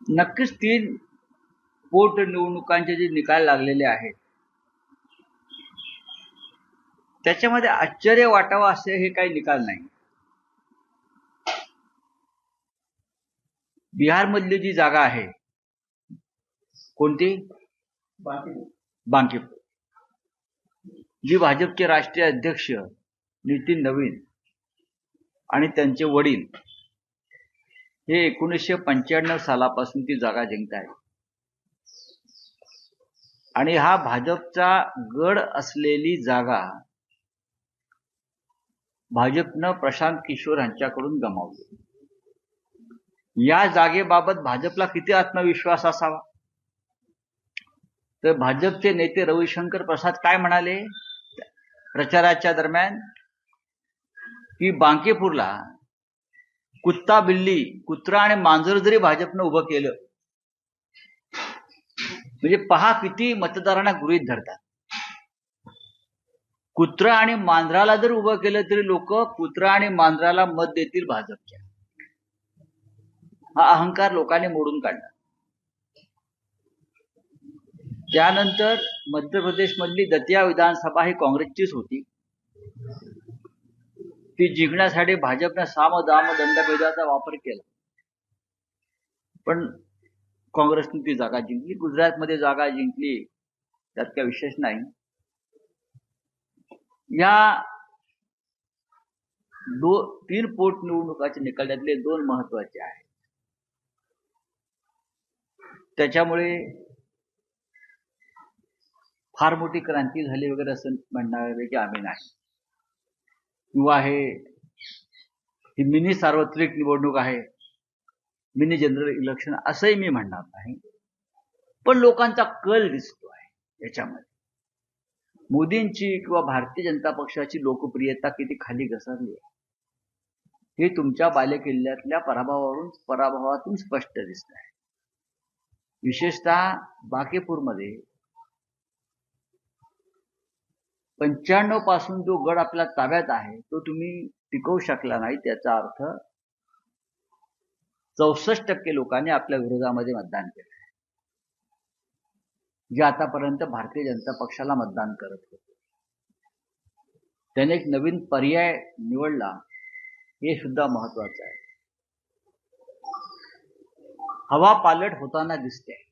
नक्कीच 3 पोटनिवडणुकांचे जे निकाल लागलेले आहेत त्याच्यामध्ये आश्चर्य वाटावं असे हे काही निकाल नाही. बिहारमधली जी जागा आहे कोणती बांकीपूर, जी भाजपचे राष्ट्रीय अध्यक्ष नितीन नवीन आणि त्यांचे वडील हे 1995 सालापासून ती जागा जिंकत आहेत आणि हा भाजपचा गड असलेली जागा भाजपनं प्रशांत किशोर यांच्याकडून गमावली. या जागेबाबत भाजपला किती आत्मविश्वास असावा. तर भाजपचे नेते रविशंकर प्रसाद काय म्हणाले प्रचाराच्या दरम्यान की बांकीपूरला कुत्ता बिल्ली कुत्रा आणि मांजर जरी भाजपनं उभं केलं म्हणजे पहा किती मतदारांना गृहीत धरतात. कुत्रा आणि मांजराला जर उभं केलं तरी लोक कुत्रा आणि मांजराला मत देतील भाजपच्या. हा अहंकार लोकांनी मोडून काढला. त्यानंतर मध्य प्रदेश मधली दतिया विधानसभा ही काँग्रेसचीच होती. ती जिंकण्यासाठी भाजपने साम दाम दंडभेदाचा वापर केला पण काँग्रेसने ती जागा जिंकली. गुजरातमध्ये जागा जिंकली त्यात काही विशेष नाही. या 3 पोटनिवडणुकाचे निकाल त्यातले 2 महत्वाचे आहेत. त्याच्यामुळे फार मोठी क्रांती झाली वगैरे असं म्हणणार की आम्ही नाही, किंवा ही मिनी सार्वत्रिक निवडणूक आहे, मिनी जनरल इलेक्शन असंही मी म्हणणार नाही. पण लोकांचा कल दिसतो आहे याच्यामध्ये. मोदींची किंवा भारतीय जनता पक्षाची लोकप्रियता किती खाली घसरली आहे हे तुमच्या बालेकिल्ल्यातल्या पराभवातून स्पष्ट दिसत आहे. विशेषतः बांकीपूरमध्ये 95 पासून जो गड आपल्या ताब्यात आहे तो तुम्ही टिकवू शकला नाही. त्याचा अर्थ 64% लोकांनी आपल्या विरोधामध्ये मतदान केलं, जे आतापर्यंत भारतीय जनता पक्षाला मतदान करत होते. त्याने एक नवीन पर्याय निवडला हे सुद्धा महत्वाचं आहे. हवा पालट होताना दिसते.